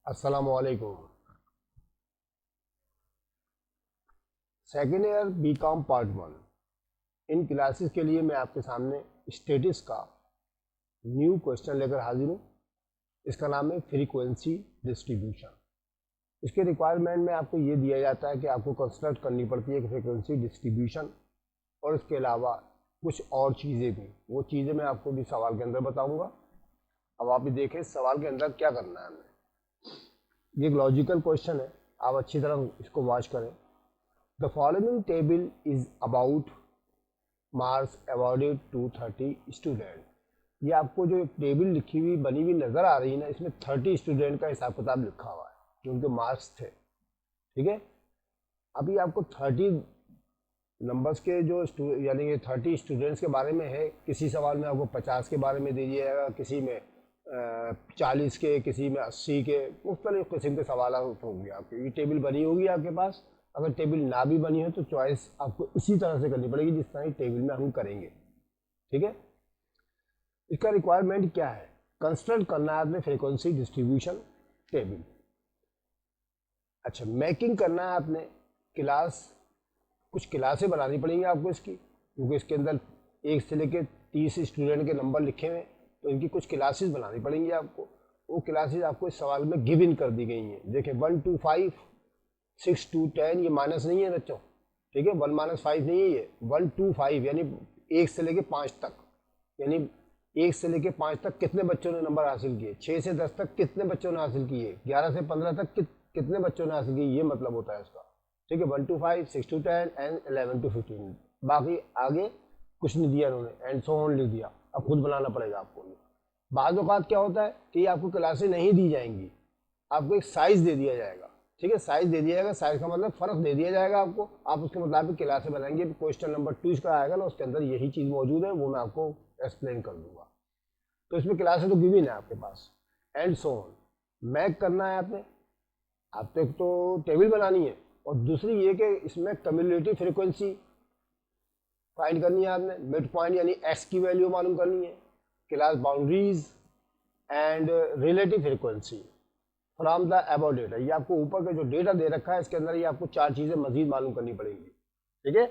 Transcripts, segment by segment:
अस्सलामुअलैकुम। Second year BCom part 1 इन classes के लिए मैं आपके सामने स्टैटिस्टिक्स का न्यू क्वेश्चन लेकर हाजिर हूँ। इसका नाम है फ्रीक्वेंसी डिस्ट्रीब्यूशन। इसके रिक्वायरमेंट में आपको ये दिया जाता है कि आपको कंस्ट्रक्ट करनी पड़ती है फ्रीक्वेंसी डिस्ट्रीब्यूशन, और इसके अलावा कुछ और चीज़ें भी। वो चीज़ें मैं आपको भी सवाल के अंदर बताऊँगा। अब आप भी देखें सवाल के अंदर क्या करना है हमें। ये एक लॉजिकल क्वेश्चन है, आप अच्छी तरह इसको वॉच करें। The following table is about marks awarded to 30 student. ये आपको जो टेबल लिखी हुई बनी हुई नज़र आ रही है ना, इसमें 30 स्टूडेंट का हिसाब किताब लिखा हुआ है जो उनके मार्क्स थे। ठीक है, अभी आपको 30 नंबर्स के जो यानी कि 30 स्टूडेंट्स के बारे में है। किसी सवाल में आपको 50 के बारे में दे दिया जाएगा, किसी में 40 के, किसी में 80 के, मुख्तलिफ किस्म के सवाल होंगे। आपकी ये टेबल बनी होगी आपके पास। अगर टेबल ना भी बनी हो तो चॉइस आपको इसी तरह से करनी पड़ेगी जिस तरह टेबल में हम करेंगे। ठीक है, इसका रिक्वायरमेंट क्या है? कंस्ट्रक्ट करना है आपने फ्रीक्वेंसी डिस्ट्रीब्यूशन टेबल। अच्छा, मेकिंग करना है आपने क्लास, कुछ क्लासें बनानी पड़ेंगी आपको इसकी, क्योंकि इसके अंदर 1 से लेकर 30 स्टूडेंट के नंबर लिखे हुए हैं, तो इनकी कुछ क्लासेस बनानी पड़ेंगी आपको। वो क्लासेस आपको इस सवाल में गिव इन कर दी गई हैं। देखिए 1 to 5, 6 to 10, ये माइनस नहीं है बच्चों। ठीक है, 1 - 5 नहीं है ये, 1 to 5 यानी 1 से लेकर 5 तक। यानी 1 से लेकर 5 तक कितने बच्चों ने नंबर हासिल किए, 6 से 10 तक कितने बच्चों ने हासिल किए, 11 से 15 तक कितने बच्चों ने हासिल किए, ये मतलब होता है इसका। ठीक है, 1 to 5, 6 to 10 एंड 11 to 15। बाकी आगे कुछ नहीं दिया उन्होंने, एंड सो ऑन लिख दिया। अब खुद बनाना पड़ेगा आपको। बाद औक़ात क्या होता है कि आपको क्लासें नहीं दी जाएंगी, आपको एक साइज़ दे दिया जाएगा। ठीक है, साइज़ दे दिया जाएगा, साइज़ का मतलब फ़र्क दे दिया जाएगा आपको। आप उसके मुताबिक क्लासें बनाएंगे। क्वेश्चन नंबर 2 इसका आएगा ना, उसके अंदर यही चीज़ मौजूद है, वो मैं आपको एक्सप्लेन कर दूंगा। तो इसमें क्लासें तो गिवन है आपके पास, एंड सो ऑन। मैक करना है आपने, आपको एक तो टेबल बनानी है, और दूसरी ये कि इसमें कम्युलेटिव फ्रिक्वेंसी फाइंड करनी है आपने। मिड पॉइंट यानी एक्स की वैल्यू मालूम करनी है, class boundaries and relative frequency from the above data. ये आपको ऊपर का जो डेटा दे रखा है इसके अंदर ये आपको 4 चीज़ें मजीद मालूम करनी पड़ेंगी। ठीक है,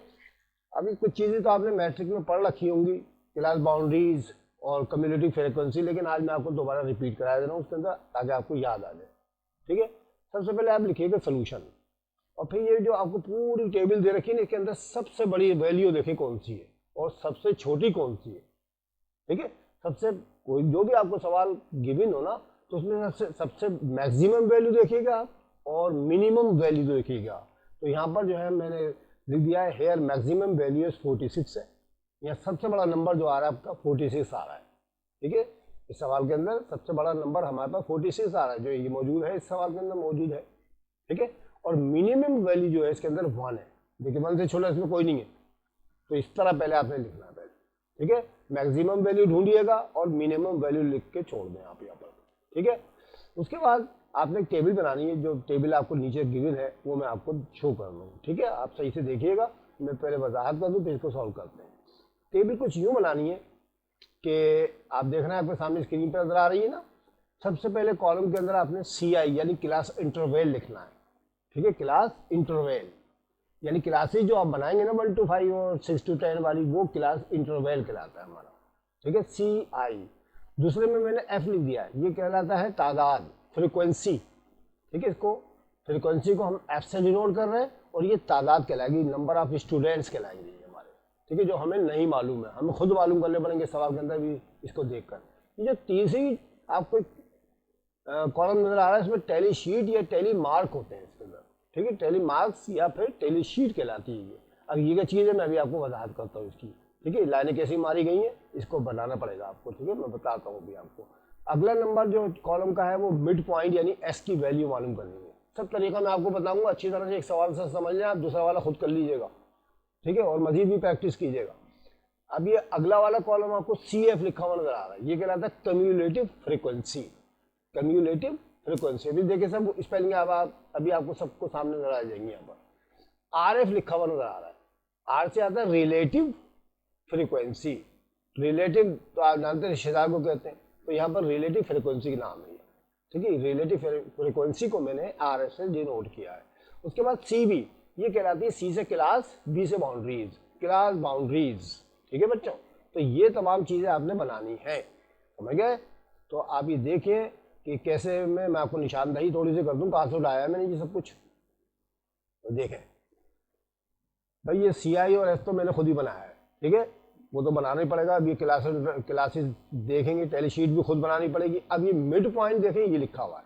अभी कुछ चीज़ें तो आपने मैट्रिक में पढ़ रखी होंगी, क्लास बाउंड्रीज और कम्युलेटिव फ्रिक्वेंसी, लेकिन आज मैं आपको दोबारा रिपीट करा दे रहा हूँ उसके अंदर, ताकि आपको याद आ जाए। ठीक है, सबसे पहले आप लिखिएगा सोल्यूशन, और फिर ये जो आपको पूरी टेबल दे रखी है ना, इसके अंदर सबसे बड़ी वैल्यू देखिए कौन सी है और सबसे छोटी कौन सी है। ठीक है, सबसे कोई जो भी आपको सवाल गिवन हो ना, तो उसमें सबसे मैक्सिमम वैल्यू देखिएगा आप और मिनिमम वैल्यू देखिएगा। तो यहाँ पर जो है मैंने लिख दिया है हेयर मैक्सिमम वैल्यू 46 है। यहाँ सबसे बड़ा नंबर जो आ रहा है आपका 46 आ रहा है। ठीक है, इस सवाल के अंदर सबसे बड़ा नंबर हमारे पास 46 आ रहा है, जो ये मौजूद है इस सवाल के अंदर मौजूद है। ठीक है, और मिनिमम वैल्यू जो है इसके अंदर 1 है। देखिए 1 से छोटा इसमें कोई नहीं है, तो इस तरह पहले आपने लिखना है पहले। ठीक है, मैक्सिमम वैल्यू ढूंढिएगा और मिनिमम वैल्यू लिख के छोड़ दें आप यहाँ पर। ठीक है, उसके बाद आपने एक टेबल बनानी है, जो टेबल आपको नीचे गिवन है वो मैं आपको शो कर रहा हूँ। ठीक है, आप सही से देखिएगा, मैं पहले वजाहत कर दूँ फिर इसको सॉल्व करते हैं। टेबल कुछ यूँ बनानी है कि आप देख रहे हैं आपके सामने स्क्रीन पर नजर आ रही है ना। सबसे पहले कॉलम के अंदर आपने CI यानी क्लास इंटरवल लिखना है। ठीक है, क्लास इंटरवल यानी क्लासेज जो आप बनाएंगे ना 1 to 5 और 6 to 10 वाली, वो क्लास इंटरवल कहलाता है हमारा। ठीक है, CI। दूसरे में मैंने F लिख दिया है, ये कहलाता है तादाद, फ्रीक्वेंसी। ठीक है, इसको फ्रीक्वेंसी को हम F से डिनोट कर रहे हैं, और ये तादाद कहलाएगी, नंबर ऑफ स्टूडेंट्स कहलाएंगे हमारे। ठीक है, जो हमें नहीं मालूम है, हमें खुद मालूम करने पड़ेंगे सवाल के अंदर भी इसको देखकर। ये जो तीसरी आपको कॉलम नजर आ रहा है, इसमें टेली शीट या टेली मार्क होते हैं इसके अंदर। ठीक है, टेली मार्क्स या फिर टेली शीट कहलाती है ये। अब ये क्या चीज़ है मैं अभी आपको वजाहत करता हूँ इसकी। ठीक है, लाइनें कैसी मारी गई हैं इसको बनाना पड़ेगा आपको। ठीक है, मैं बताता हूँ अभी आपको। अगला नंबर जो कॉलम का है वो मिड पॉइंट यानी एस की वैल्यू मालूम करनी है। सब तरीका मैं आपको बताऊंगा, अच्छी तरह से एक सवाल से समझ लें आप, दूसरा वाला खुद कर लीजिएगा। ठीक है, और मजीद भी प्रैक्टिस कीजिएगा। अब ये अगला वाला कॉलम आपको CF लिखा हुआ नजर आ रहा है, ये कहलाता है कम्युलेटिव फ्रिक्वेंसी। कम्युलेटिव फ्रिक्वेंसी अभी देखिए सब स्पेलिंग अब अभी आपको सबको सामने नजर आ जाएंगे। यहाँ पर RF लिखा हुआ नजर आ रहा है, R से आता है रिलेटिव फ्रीक्वेंसी। रिलेटिव तो आप जानते हैं रिश्तेदार को कहते हैं, तो यहाँ पर रिलेटिव फ्रीक्वेंसी का नाम है। ठीक है, रिलेटिव फ्रीक्वेंसी को मैंने आर एस से डिनोट किया है। उसके बाद सी बी, ये कहलाती है सी से क्लास, बी से बाउंड्रीज, क्लास बाउंड्रीज। ठीक है बच्चों, तो ये तमाम चीज़ें आपने बनानी है, समझ गए। तो आप ये देखिए कि कैसे मैं आपको निशानदही थोड़ी सी कर दूं, कहाँ से उठाया है मैंने ये सब कुछ। तो देखें भाई, ये सी आई और एस तो मैंने खुद ही बनाया है, ठीक है, वो तो बनाना ही पड़ेगा। अब ये क्लासेस देखेंगे, टैली शीट भी खुद बनानी पड़ेगी। अब ये मिड पॉइंट देखें, ये लिखा हुआ है,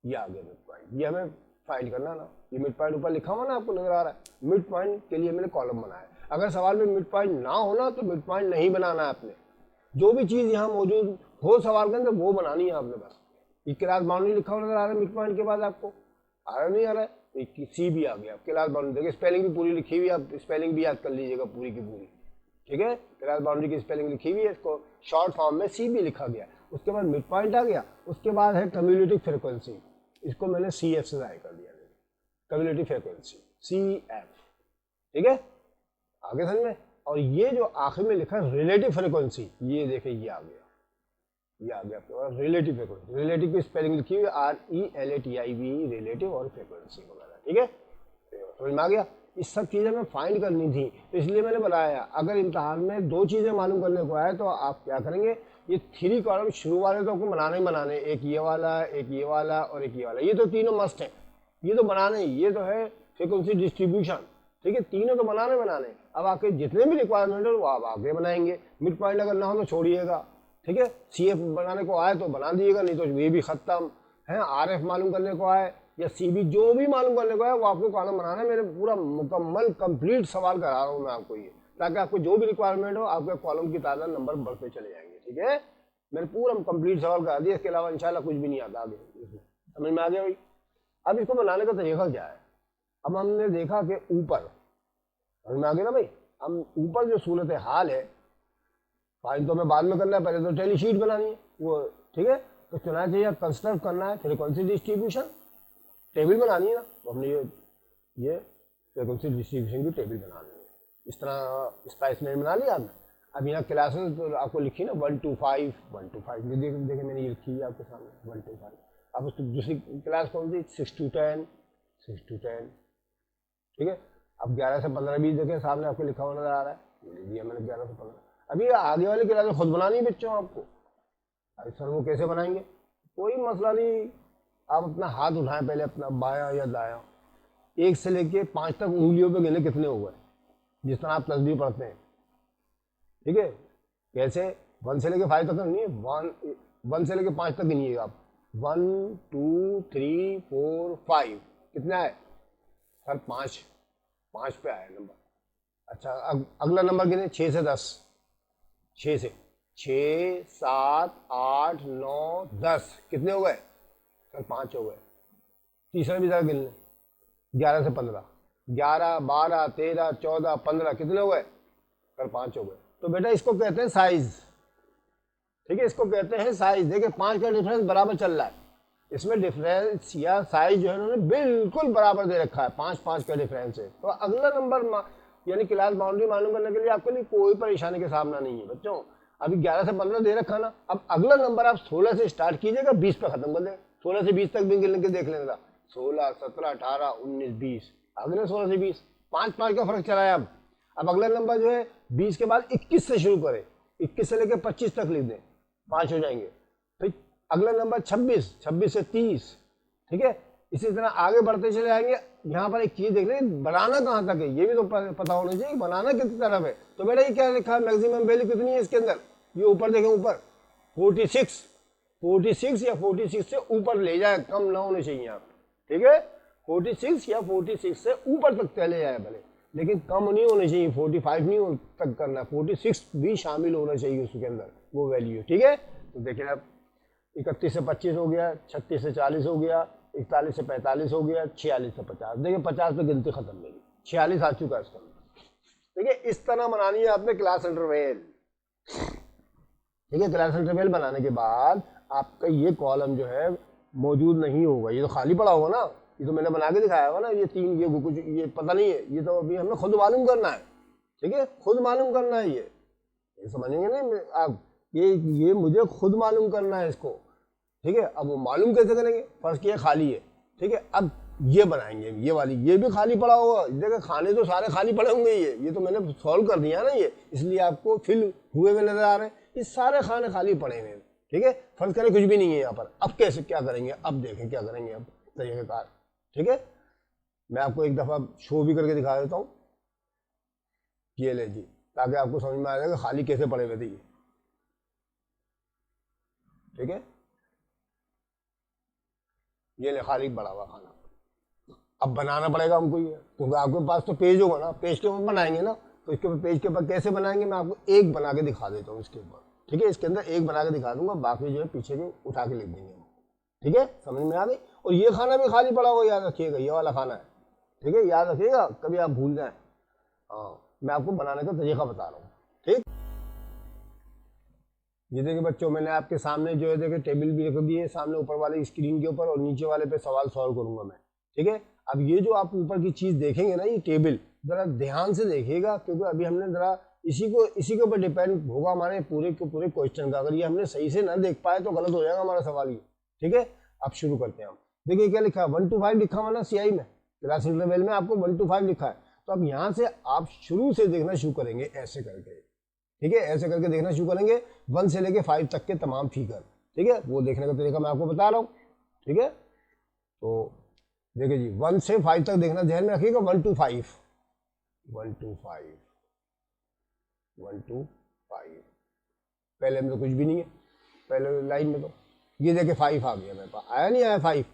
ये आ गया मिड पॉइंट, ये हमें फाइंड करना ना। ये मिड पॉइंट ऊपर लिखा हुआ ना, आपको नजर आ रहा है। मिड पॉइंट के लिए मैंने कॉलम बनाया है। अगर सवाल में मिड पॉइंट ना होना तो मिड पॉइंट नहीं बनाना है आपने। जो भी चीज़ यहाँ मौजूद हो सवाल के अंदर वो बनानी है आपने बस। ये क्लास बाउंड्री लिखा हुआ नजर आ रहा है मिड पॉइंट के बाद, आपको आ रहा नहीं आ रहा है? सी भी आ गया, क्लास बाउंड्री देखिए, स्पेलिंग भी पूरी लिखी हुई है, आप स्पेलिंग भी याद कर लीजिएगा पूरी की पूरी। ठीक है, क्लास बाउंड्री की स्पेलिंग लिखी हुई है, इसको शॉर्ट फॉर्म में सी भी लिखा गया। उसके बाद मिड पॉइंट आ गया। उसके बाद है कम्युलेटिव फ्रीक्वेंसी, इसको मैंने सी एफ से जाहिर कर दिया, कम्युलेटिव फ्रीक्वेंसी सी एफ। ठीक है, आगे समझ में। और ये जो आखिर में लिखा है रिलेटिव फ्रीक्वेंसी, ये देखिए ये आ गया, ये आ गया आपके पास रिलेटिव फ्रीक्वेंसी। रिलेटिव की स्पेलिंग लिखी हुई RELATIV, रिलेटिव और फ्रीक्वेंसी वगैरह। ठीक है, समझ में आ गया। इस सब चीज़ें मैं फाइंड करनी थी, तो इसलिए मैंने बनाया। अगर इम्तहान में दो चीज़ें मालूम करने को आए तो आप क्या करेंगे, ये 3 कॉलम शुरू वाले तो आपको बनाने ही बनाने, एक ये वाला, एक ये वाला और एक ये वाला, ये तो तीनों मस्ट हैं, ये तो बनाने ही। ये तो है फ्रीक्वेंसी डिस्ट्रीब्यूशन, ठीक है, तीनों तो बनाने। अब आपके जितने भी रिक्वायरमेंट है वो आप आगे बनाएंगे। मिड पॉइंट अगर ना हो तो छोड़िएगा, ठीक है। CF बनाने को आए तो बना दिएगा, नहीं तो ये भी खत्म है। RF मालूम करने को आए या CB, जो भी मालूम करने को आए वो आपको कॉलम बनाना है। मैंने पूरा मुकम्मल कंप्लीट सवाल करा रहा हूँ मैं आपको ये, ताकि आपको जो भी रिक्वायरमेंट हो आपके कॉलम की तादाद नंबर बढ़ते चले जाएंगे। ठीक है, मैंने पूरा कंप्लीट सवाल करा दिया, इसके अलावा इंशाल्लाह कुछ भी नहीं आता आगे। समझ में आ गया भाई। अब इसको बनाने का तरीका क्या है। अब हमने देखा कि ऊपर, समझ में आ गया ना भाई, हम ऊपर जो सूरत हाल है, फाइल तो हमें बाद में करना है, पहले तो टैली शीट बनानी है वो। ठीक है, तो चुनाव चाहिए, कंस्ट्रक्ट करना है फ्रीक्वेंसी डिस्ट्रीब्यूशन, टेबल बनानी है ना। तो हमने ये फ्रीक्वेंसी डिस्ट्रीब्यूशन की टेबल बनानी है। इस तरह स्पाइस में बना लिया आपने। अब यहाँ क्लासेस तो आपको लिखी ना 1 to 5, 1 to 5 देखे मैंने ये लिखी है आपके सामने 1 to 5। अब उसकी दूसरी क्लास कौन सी, 6 to 10, 6 to 10। ठीक है, अब 11 से 15 20 देखें सामने आपको लिखा हुआ नजर आ रहा है, ये दिया मैंने 11 से 15। अभी आगे वाली क्लास खुद बनानी है बच्चों आपको। अरे सर वो कैसे बनाएंगे, कोई मसला नहीं। आप अपना हाथ उठाएं पहले, अपना बायां या दायां, 1 से लेके 5 तक उंगलियों पे गिने कितने हो गए, जिस तरह आप तस्बीह पढ़ते हैं। ठीक है, कैसे 1 से लेके 5 तक नहीं है, 1 से लेके 5 तक गिनिएगा आप। 1 2 3 4 5 कितना है सर, 5 पे आया नंबर। अच्छा, अगला नंबर गिने 6 से 10, 6 से 6 7 8 9 10 कितने हो गए सर, 5 हो गए। तीसरा भी जरा गिन लें, 11 से 15, 11 12 13 14 15 कितने हो गए सर, 5 हो गए। तो बेटा इसको कहते हैं साइज। ठीक है, इसको कहते हैं साइज। देखिए 5 का डिफरेंस बराबर चल रहा है, इसमें डिफरेंस या साइज जो है उन्होंने बिल्कुल बराबर दे रखा है, 5 का डिफरेंस है। तो अगला नंबर यानी क्लास बाउंड्री मालूम करने के लिए आपके लिए कोई परेशानी का सामना नहीं है बच्चों। अभी 11 से 15 दे रखा ना, अब अगला नंबर आप 16 से स्टार्ट कीजिएगा, 20 पे खत्म कर देगा। 16 से 20 तक भी गिन के देख लेगा, 16 17 18 19 20, अगले 16 से 20, 5 का फर्क चला है। अब अगला नंबर जो है 20 के बाद 21 से शुरू करें, 21 से लेकर 25 तक लिख दें, 5 हो जाएंगे। फिर अगला नंबर 26, 26 से 30। ठीक है, इसी तरह आगे बढ़ते चले जाएंगे। यहाँ पर एक चीज देख लें, बनाना कहाँ तक है ये भी तो पता होना चाहिए, बनाना कितनी तरफ है। तो बेटा ये क्या लिखा है, मैक्सिमम वैल्यू कितनी है इसके अंदर, ये ऊपर देखें, ऊपर 46 या 46 से ऊपर ले जाए, कम ना होने चाहिए आप। ठीक है, 46 या 46 से ऊपर तक चले जाए भले, लेकिन कम नहीं होने चाहिए, 45 नहीं तक करना, 46 भी शामिल होना चाहिए उसके अंदर वो वैल्यू। ठीक है, तो देखिए आप 31 से 25 हो गया, 36 से 40 हो गया, 41 से 45 हो गया, 46 से 50। देखिए 50 पे गिनती खत्म मेरी, 46 आ चुका है इसका। देखिए इस तरह बनानी है आपने क्लास इंटरवल। ठीक है, क्लास इंटरवल बनाने के बाद आपका ये कॉलम जो है मौजूद नहीं होगा, ये तो खाली पड़ा होगा ना, ये तो मैंने बना के दिखाया होगा ना, ये 3 ये कुछ ये पता नहीं है, ये तो अभी हमें खुद मालूम करना है। ठीक है, खुद मालूम करना है, ये समझेंगे नहीं आप, ये मुझे खुद मालूम करना है इसको। ठीक है। अब वो मालूम कैसे करेंगे, फर्स्ट किया खाली है, ठीक है। अब ये बनाएंगे, ये वाली, ये भी खाली पड़ा होगा, देखिए खाने तो सारे खाली पड़े होंगे, ये तो मैंने सॉल्व कर दिया ना, ये इसलिए आपको फिल हुए हुए नजर आ रहे हैं, ये सारे खाने खाली पड़े हुए हैं, ठीक है। फर्ज करें कुछ भी नहीं है यहाँ पर। अब कैसे क्या करेंगे, अब देखें क्या करेंगे अब तरीकेकार, ठीक है। मैं आपको एक दफा शो भी करके दिखा देता हूँ, ये ले जी, ताकि आपको समझ में आ जाएगा खाली कैसे पड़े हुए थे ये, ठीक है। ये ले खाली पड़ा हुआ खाना, अब बनाना पड़ेगा हमको ये, क्योंकि आपके पास तो पेज होगा ना, पेज के ऊपर बनाएंगे ना, तो इसके ऊपर पेज के ऊपर कैसे बनाएंगे, मैं आपको एक बना के दिखा देता हूँ इसके ऊपर, ठीक है। इसके अंदर एक बना के दिखा दूंगा, बाकी जो है पीछे के उठा के लिख देंगे, ठीक है, समझ में आ गई। और ये खाना भी खाली पड़ा होगा, याद रखिएगा, ये वाला खाना है, ठीक है, याद रखिएगा, कभी आप भूल जाए। हाँ, मैं आपको बनाने का तरीका बता रहा हूँ, ठीक। ये देखिए बच्चों, मैंने आपके सामने जो है देखिए टेबल भी रख दी है सामने ऊपर वाले स्क्रीन के ऊपर, और नीचे वाले पे सवाल सॉल्व करूंगा मैं, ठीक है। अब ये जो आप ऊपर की चीज देखेंगे ना, ये टेबल जरा ध्यान से देखिएगा, क्योंकि अभी हमने जरा इसी के ऊपर डिपेंड होगा हमारे पूरे के पूरे क्वेश्चन का। अगर ये हमने सही से ना देख पाए तो गलत हो जाएगा हमारा सवाल ये, ठीक है। अब शुरू करते हैं हम। देखिए क्या लिखा है, 1 to 5 लिखा हुआ ना सियाही में, क्लास इंटरवल में आपको 1 to 5 लिखा है। तो अब यहाँ से आप शुरू से देखना शुरू करेंगे ऐसे करके, ठीक है, ऐसे करके देखना शुरू करेंगे 1 से लेके 5 तक के तमाम फिगर, ठीक है। वो देखने का तरीका मैं आपको बता रहा हूँ, ठीक है। तो देखिए जी, 1 से 5 तक देखना, ध्यान में रखिएगा, 1 to 5, 1 to 5, 1 to 5, पहले में तो कुछ भी नहीं है, पहले लाइन में तो ये देखिए 5 आ गया मेरे पास, आया नहीं आया 5,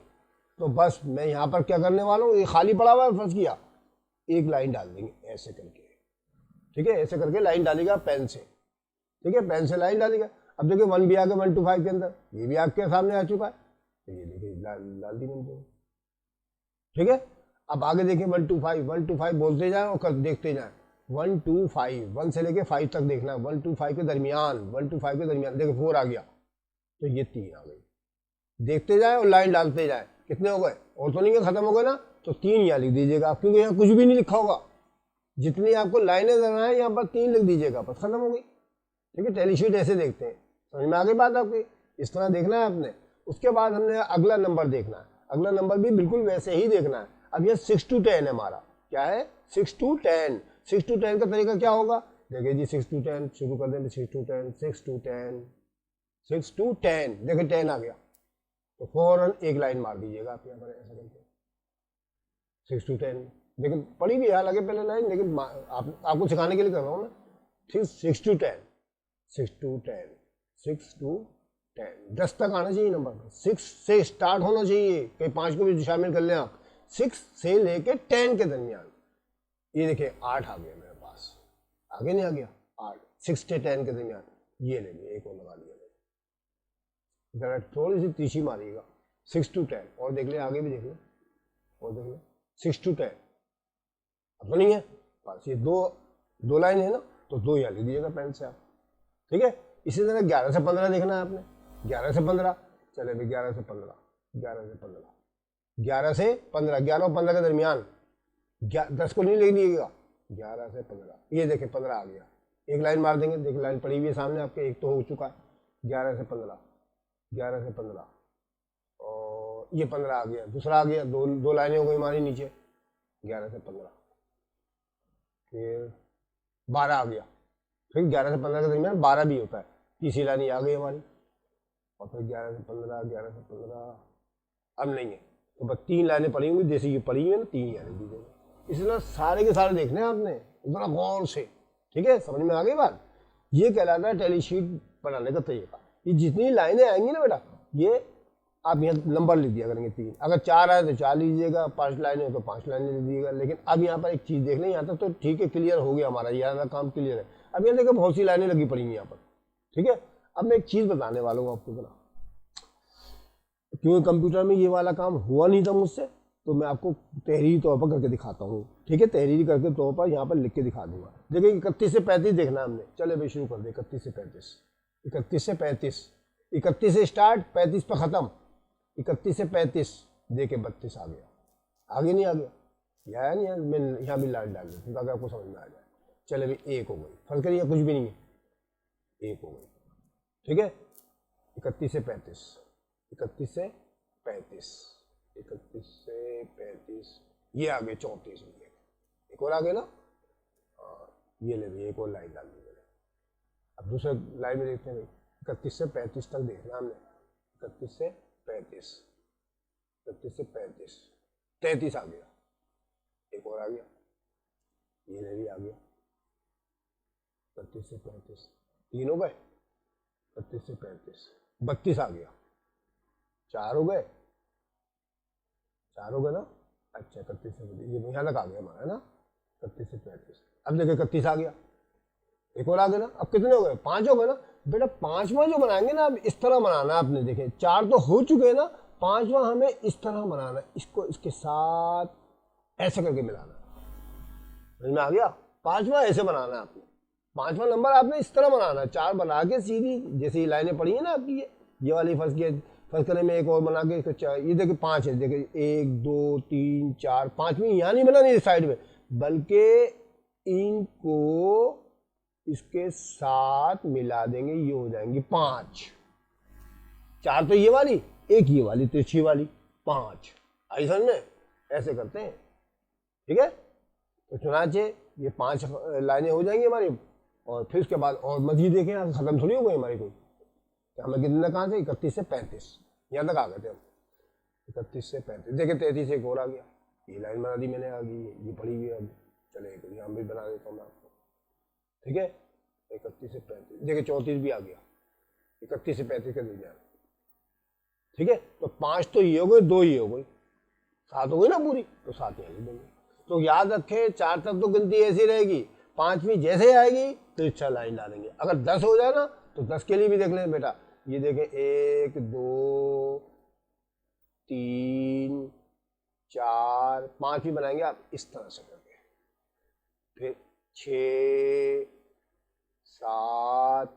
तो बस मैं यहाँ पर क्या करने वाला हूँ, ये खाली पड़ा हुआ है, फर्ज किया, एक लाइन डाल देंगे ऐसे करके, ठीक है, ऐसे करके लाइन डालेगा पेन से, ठीक है, पेन से लाइन डालेगा। अब देखिए 1 भी आ गया 1 to 5 के अंदर, ये भी आपके सामने आ चुका है, तो ये देखिए डाल दी मैंने, ठीक है। अब आगे देखिए 1 to 5, 1 to 5 बोलते जाए और देखते जाए, 1 to 5, 1 से लेके 5 तक देखना, 1 to 5 के दरमियान, 1 to 5 के दरमियान, देखिए 4 आ गया, तो ये 3 आ गई, देखते जाए और लाइन डालते जाए, कितने हो गए, और तो नहीं खत्म हो गए ना, तो 3 यहाँ लिख दीजिएगा आप, क्योंकि यहाँ कुछ भी नहीं लिखा होगा, जितनी आपको लाइनें देना है यहाँ पर 3 लिख दीजिएगा, बस खत्म हो गई, ठीक है। टेली शीट ऐसे देखते हैं, समझ में आ गई बात आपकी, इस तरह देखना है आपने। उसके बाद हमने अगला नंबर देखना है, अगला नंबर भी बिल्कुल वैसे ही देखना है। अब ये 6 to 10 है हमारा, क्या है, 6 to 10, 6 to 10 का तरीका क्या होगा, देखिए जी 6 to 10 शुरू कर देंगे, 6 to 10, 6 to 10, 6 to 10, देखिए 10 आ गया, तो फौरन एक लाइन मार दीजिएगा आप यहाँ पर ऐसा करके, 6 to 10, लेकिन पढ़ी भी है लगे पहले लाइन, लेकिन आपको सिखाने के लिए कर रहा हूँ मैं, ठीक, 6 to 10, 6 to 10, 6 to 10, 10 तक आना चाहिए नंबर, 6 से स्टार्ट होना चाहिए, कहीं 5 को भी शामिल कर लें आप, 6 से लेके 10 के दरमियान, ये देखिए 8 आ गया मेरे पास, आगे नहीं आ गया 8, 6 से 10 के दरमियान, ये ले लिया, एक और लगा लिया, जरा थोड़ी सी तीसरी मारिएगा, 6 to 10, और देख ले, आगे भी देख ले, और देख ले, 6 to 10, अब तो नहीं है बस, ये दो लाइन है ना, तो 2 यहाँ लिख दीजिएगा पेन से आप, ठीक है। इसी तरह 11 से 15 देखना है आपने, 11 से 15, चले भाई 11 से 15, 11 से 15, 11 से 15, 11 और 15 के दरमियान, 10 को नहीं लिख दीजिएगा, 11 से 15, ये देखें 15 आ गया, एक लाइन मार देंगे, देखिए लाइन पड़ी हुई है सामने आपके, एक तो हो चुका है, 11 से 15, 11 से 15, और ये 15 आ गया, दूसरा आ गया, दो लाइनें हो गई हमारी नीचे, 11 से 15, फिर 12 आ गया, फिर 11 से 15 के दरमियान 12 भी होता है, तीसरी लाइन आ गई हमारी, और फिर 11 से 15, 11 से 15, अब नहीं है, तो बस 3 लाइनें पड़ी होंगी, जैसे ये पड़ी हुई है ना, 3 लाइनें दीजिएगा, इसलिए सारे के सारे देखने हैं आपने इतना गौर से, ठीक है, समझ में आ गई बात। ये कहलाता है टेली शीट बनाने का तरीका। ये जितनी लाइनें आएंगी ना बेटा, ये आप यहाँ नंबर लिख दिया करेंगे 3, अगर 4 आए तो 4 लीजिएगा, 5 लाइनें हो तो 5 लाइनें लिख दीजिएगा। लेकिन अब यहाँ पर एक चीज़ देख लें, यहाँ तक तो ठीक है, क्लियर हो गया हमारा, यहाँ काम क्लियर है। अब यहाँ देखिए बहुत सी लाइनें लगी पड़ी हैं यहाँ पर, ठीक है। अब मैं एक चीज़ बताने वाला हूँ आपको, बना क्योंकि कंप्यूटर में ये वाला काम हुआ नहीं था मुझसे, तो मैं आपको तहरीरी तौर पर करके दिखाता हूँ, ठीक है, तहरीरी करके तौर पर यहाँ पर लिख के दिखा दूंगा। देखिए 31 से 35 देखना हमने, चले भाई शुरू कर दे, 31 से 35, 31 से 35, 31 से स्टार्ट, 35 पर ख़त्म, 31 से 35 दे के 32 आ गया, आगे नहीं आ गया, यह नहीं है, मैं यहाँ भी लाइट डाल दूँ ताकि आपको समझ में आ जाए। चले भाई 1 हो गई, फर्क करिए कुछ भी नहीं है, 1 हो गई, ठीक है। 31 से 35, 31 से 35, 31 से 35, ये आगे 34 में, एक और आगे ना, ये ले भैया एक और लाइन डाल दी मैंने। अब दूसरे लाइन में देखते हैं, 31 से 35 तक देखना हमने, 31 से 35, 31 से 35, 33 आ गया, एक और आ गया, ये ले भी आ गया, 31 से 35, 3 हो गए, 31 से 35, 32 आ गया, 4 हो गए, 4 हो गए ना, अच्छा 31 से 35, ये यहाँ तक आ गया हमारा है ना, 31 से 35, अब देखिए 31 आ गया, एक और आ गया ना, अब कितने हो गए, 5 हो गए ना बेटा। 5वां जो बनाएंगे ना, अब इस तरह बनाना आपने, देखे 4 तो हो चुके हैं ना, 5वां हमें इस तरह बनाना, इसको इसके साथ ऐसे करके मिलाना, समझ में आ गया। 5वां ऐसे बनाना है आपने, 5वां नंबर आपने इस तरह बनाना, 4 बना के सीधी, जैसे ये लाइनें पड़ी है ना आपकी, ये वाली फर्स्ट करने में एक और बना के, ये देखिए 5 है, देखिए 1 2 3 4, 5वीं यहाँ नहीं बनानी साइड में, बल्कि इनको इसके साथ मिला देंगे, ये हो जाएंगी 5। 4 तो ये वाली, एक ये वाली तिरछी वाली, 5 आई समझ में, ऐसे करते हैं, ठीक है। तो चुनाचे ये 5 लाइनें हो जाएंगी हमारी, और फिर उसके बाद और मजीद देखें, खत्म थोड़ी हो गई हमारी कोई, तो हमें कितना कहाँ से, 31 से 35 यहाँ तक आ गए थे हम, 31 से 35, देखिए 33 एक और आ गया, ये लाइन बना दी मैंने, आ गई ये पड़ी हुई है, अब चले तो यहाँ भी बना देता हूँ मैं आपको, ठीक है। 31 से 35, देखिए 34 भी आ गया, 31 से 35 का दे दिया, ठीक है। तो 5 तो ये हो गई, 2 ये हो गई, 7 हो गई ना पूरी, तो 7 यहाँ लिख देंगे। तो याद रखें 4 तक तो गिनती ऐसी रहेगी, 5वीं जैसे आएगी तो 6 लाइन डालेंगे। अगर 10 हो जाए ना तो 10 के लिए भी देख लें बेटा, ये देखें 1 2 3 4, 5वीं बनाएंगे आप इस तरह से करके, फिर 6 7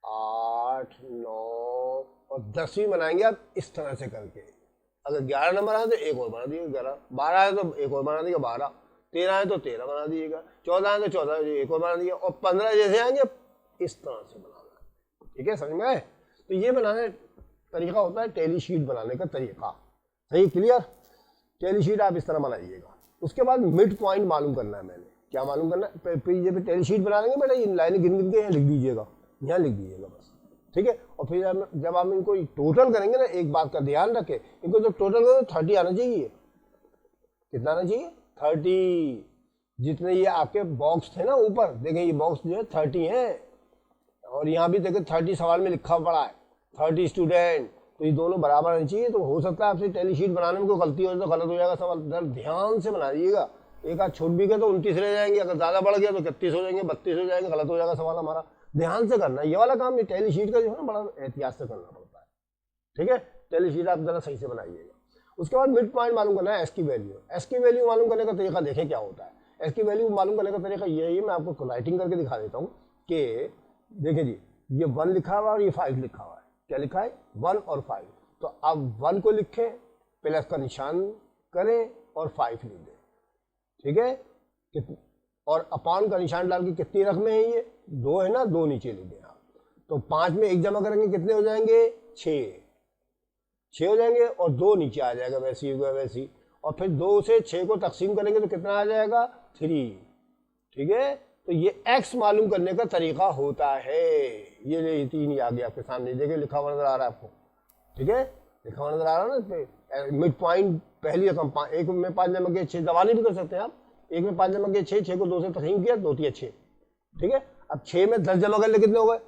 8 9 और 10वीं बनाएंगे आप इस तरह से करके। अगर 11 नंबर आए तो एक और बना दिएगा 11, 12 आए तो एक और बना दिएगा 12, 13 आए तो 13 बना दिएगा, 14 आए तो 14 एक और बना दिएगा, और 15 जैसे आएंगे इस तरह से बनाना, ठीक है, समझ में आए। तो ये बनाने तरीका होता है टैली शीट बनाने का तरीका, सही क्लियर। टैली शीट आप इस तरह बनाइएगा। उसके बाद मिड पॉइंट मालूम करना है, मैंने क्या मालूम करना है, फिर टैली शीट बना लेंगे बेटा, ये लाइनें गिन गिन के यहाँ लिख दीजिएगा, यहाँ लिख दीजिएगा बस, ठीक है। और फिर जब आप इनको टोटल करेंगे ना, एक बात का ध्यान रखें, इनको जब टोटल करें तो 30 आना चाहिए, कितना आना चाहिए 30, जितने ये आपके बॉक्स थे ना ऊपर, देखें ये बॉक्स जो है 30 है, और यहाँ भी देखें 30 सवाल में लिखा पड़ा है 30 स्टूडेंट, तो ये दोनों बराबर आने चाहिए। तो हो सकता है आपसे टैली शीट बनाने में कोई गलती हो जाए तो गलत हो जाएगा सवाल, ध्यान से बनाइएगा, एक आध छूट भी गए तो 29 रह जाएंगे, अगर ज़्यादा बढ़ गया तो 31 हो जाएंगे, 32 हो जाएंगे, गलत हो जाएगा सवाल हमारा। ध्यान से करना ये वाला काम, ये टैली शीट का जो है ना बड़ा एहतियात से करना पड़ता है, ठीक है। टैली शीट आप ज़रा सही से बनाइएगा। उसके बाद मिड पॉइंट मालूम करना है, एस की वैल्यू। एस की वैल्यू मालूम करने का तरीका देखें क्या होता है। एस की वैल्यू मालूम करने का तरीका यही है, मैं आपको राइटिंग करके दिखा देता हूँ कि देखें जी, ये 1 लिखा हुआ है और ये 5 लिखा हुआ है, क्या लिखा है 1 और 5। तो अब 1 को लिखें, प्लस का निशान करें और 5 लिख दें, ठीक है। और अपॉन का निशान डाल के कितनी रकमें हैं, ये 2 है ना, 2 नीचे लिख दें आप। तो 5 में 1 जमा करेंगे कितने हो जाएंगे 6 हो जाएंगे, और 2 नीचे आ जाएगा वैसी होगा वैसी, और फिर 2 से 6 को तकसीम करेंगे तो कितना आ जाएगा 3, ठीक है। तो ये x मालूम करने का तरीका होता है। ये 3 ही आ गया आपके सामने, देखिए लिखा हुआ नजर आ रहा है आपको, ठीक है, लिखा हुआ नजर आ रहा है ना। मिड पॉइंट पहली रकम 1 में 5 जमा किया 6, दबानी भी कर सकते हैं आप, 1 में 5 जमा किया 6 को 2 से तकसीम किया 2 3 6, ठीक है। अब 6 में 10 जमा कर ले कितने हो गए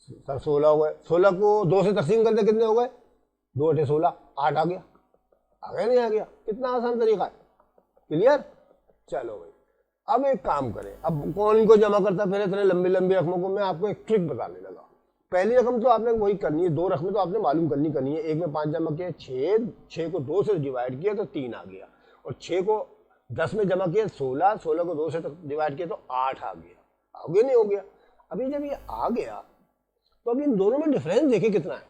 सर 16 हो गए, 16 को 2 से तकसीम कर ले कितने हो गए 2 8 16, 8 आ गया नहीं आ गया, कितना आसान तरीका है, क्लियर। चलो भाई अब एक काम करें, अब कौन इनको जमा करता फिर इतने लंबी लंबी रकमों को, मैं आपको एक ट्रिक बताने लगा। पहली रकम तो आपने वही करनी है, 2 रकमें तो आपने मालूम करनी है। 1 में 5 जमा किया 6 को 2 से डिवाइड किया तो 3 आ गया, और 6 को 10 में जमा किया 16 को 2 से डिवाइड किया तो 8 आ गया, नहीं हो गया। अभी जब ये आ गया तो अभी इन दोनों में डिफरेंस देखिए कितना है,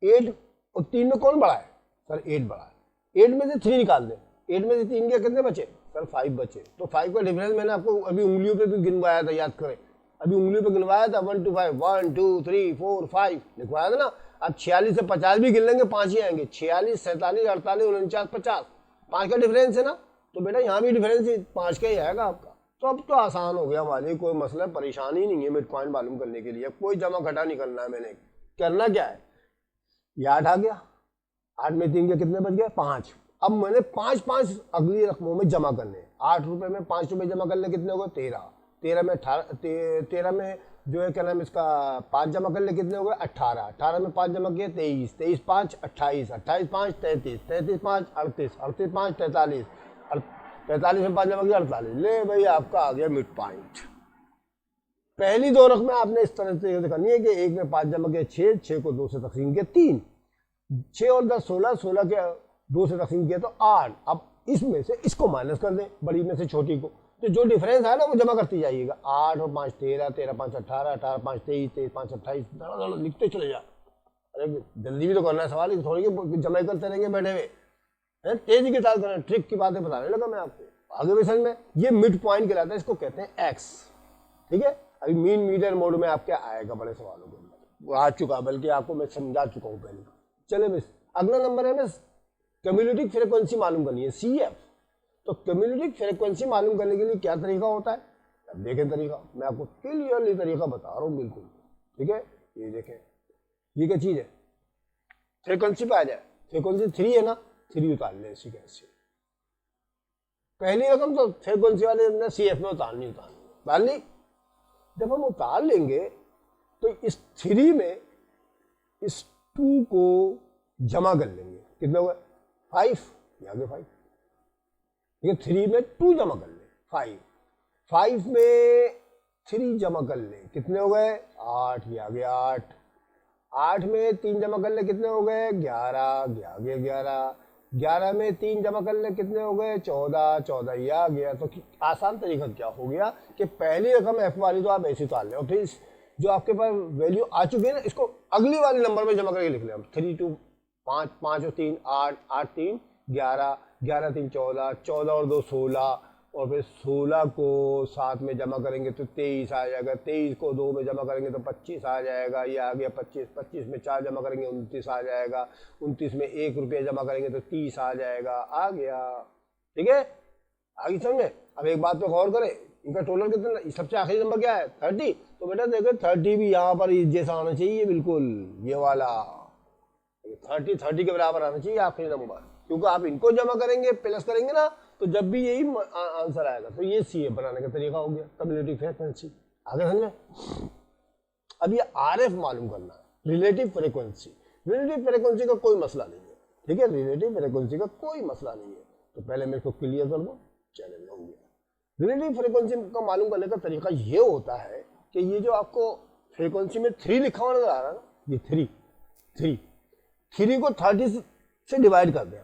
8 और 3 में कौन बड़ा है सर 8 बड़ा है, 8 में से 3 निकाल दें, 8 में से 3 के कितने बचे सर 5 बचे। तो 5 का डिफरेंस मैंने आपको अभी उंगलियों पे भी गिनवाया था, याद करें। अभी उंगली पे गिनवाया था 1 to 5, 1 2 3 4 5 लिखवाया था ना। अब 46 से 50 भी गिन लेंगे, 5 ही आएंगे। 46 47 48 49 50, 5 का डिफरेंस है ना, तो बेटा यहाँ भी डिफरेंस 5 का ही आएगा आपका। तो अब तो आसान हो गया हमारे, कोई मसला परेशानी नहीं है मिड पॉइंट मालूम करने के लिए। कोई जमा घटा नहीं करना है मैंने, करना क्या है, ये 8 आ गया, 8 में 3 के कितने बच गए, 5। अब मैंने 5 अगली रकमों में जमा करने हैं। 8 रुपये में 5 रुपये जमा करने कितने हो गए, 13। 13 में 13 में जो है क्या नाम इसका 5 जमा करने कितने हो गए, 18। 18 में 5 जमा किए 23। 23 5 28, 28 5 33, 33 5 38, 38 5 43, 43 में 5 जमा किया 48। ले भाई आपका आ गया मिड पॉइंट। पहली 2 रकमें आपने इस तरह से करनी है कि एक में 5 जमा किया 6, 6 को 2 से तकसीम किया 3, 6 और 10 16, 16 के 2 से तकसीम किया तो 8। अब इसमें से इसको माइनस कर दें, बड़ी में से छोटी को, तो जो डिफरेंस है ना वो जमा करती जाइएगा। 8 और 5 13, 13 5 18, 18 5 23, 23 5 28, दड़ा लिखते चले जा। अरे जल्दी भी तो करना है सवाल, थोड़ी कि जमा करते रहेंगे बैठे हुए, तेजी के साथ करना। ट्रिक की बातें बताने लगा मैं आपको, आगे भी समझ में। ये मिड पॉइंट कहलाता है, इसको कहते हैं एक्स। ठीक है, अभी मीन मीडियन मोड में आपके आएगा बड़े सवालों के अंदर, वो आ चुका, बल्कि आपको मैं समझा चुका हूँ पहले। चले मिस, अगला नंबर है मिस क्यूमुलेटिव फ्रीक्वेंसी मालूम करनी है, CF। तो क्यूमुलेटिव फ्रीक्वेंसी मालूम करने के लिए क्या तरीका होता है, अब देखें तरीका, मैं आपको क्लियरली तरीका बता रहा हूँ बिल्कुल। ठीक है, ये देखें, ये क्या चीज़ है, फ्रीक्वेंसी पे आ जाए, फ्रीक्वेंसी 3 है ना, 3 उतार ले इसी कैसे। पहली रकम तो फ्रीक्वेंसी वाले ने CF में उतारनी ली। जब हम उतार लेंगे तो इस 3 में इस 2 को जमा कर लेंगे, कितने हुए 5, ये आगे 5, ये 3 में 2 जमा कर ले 5, 5 में 3 जमा कर ले कितने हो गए 8, ये आगे 8, 8 में 3 जमा कर ले कितने हो गए 11, ये आगे 11, 11 में 3 जमा कर ले कितने हो गए 14, 14 ये आ गया। तो आसान तरीका क्या हो गया कि पहली रकम F वाली तो आप ऐसे उतार लें, और फिर जो आपके पास वैल्यू आ चुकी है ना, इसको अगली वाले नंबर में जमा करके लिख लें हम। 3 2 5, 5 और 3 8, 8 3 11, 11 3 14, 14 और 2 16, और फिर 16 को 7 में जमा करेंगे तो 23 आ जाएगा, 23 को 2 में जमा करेंगे तो 25 आ जाएगा, ये आ गया 25, 25 में 4 जमा करेंगे 29 आ जाएगा, 29 में 1 रुपया जमा करेंगे तो 30 आ जाएगा, आ गया। ठीक है, आगे समझ में। अब एक बात पे गौर करें, इनका टोटल कितना, सबसे आखिरी नंबर क्या है 30, तो बेटा देखो 30 भी यहाँ पर जैसा आना चाहिए बिल्कुल, ये वाला 30 के बराबर आना चाहिए आखिरी नंबर, क्योंकि आप इनको जमा करेंगे प्लस करेंगे ना, तो जब भी यही आंसर आएगा। तो ये CF बनाने का तरीका हो गया, क्यूमुलेटिव फ्रीक्वेंसी। आगे समझे। अब ये RF मालूम करना है, रिलेटिव फ्रीक्वेंसी। रिलेटिव फ्रीक्वेंसी का कोई मसला नहीं है, ठीक है, रिलेटिव फ्रीक्वेंसी का कोई मसला नहीं है। तो पहले मैं इसको क्लियर कर दूं, चैनल हो गया। रिलेटिव फ्रीक्वेंसी का मालूम करने का तरीका ये होता है कि ये जो आपको फ्रीक्वेंसी में 3 लिखा हुआ नजर आ रहा है ना, ये 3 को 30 से डिवाइड कर दें,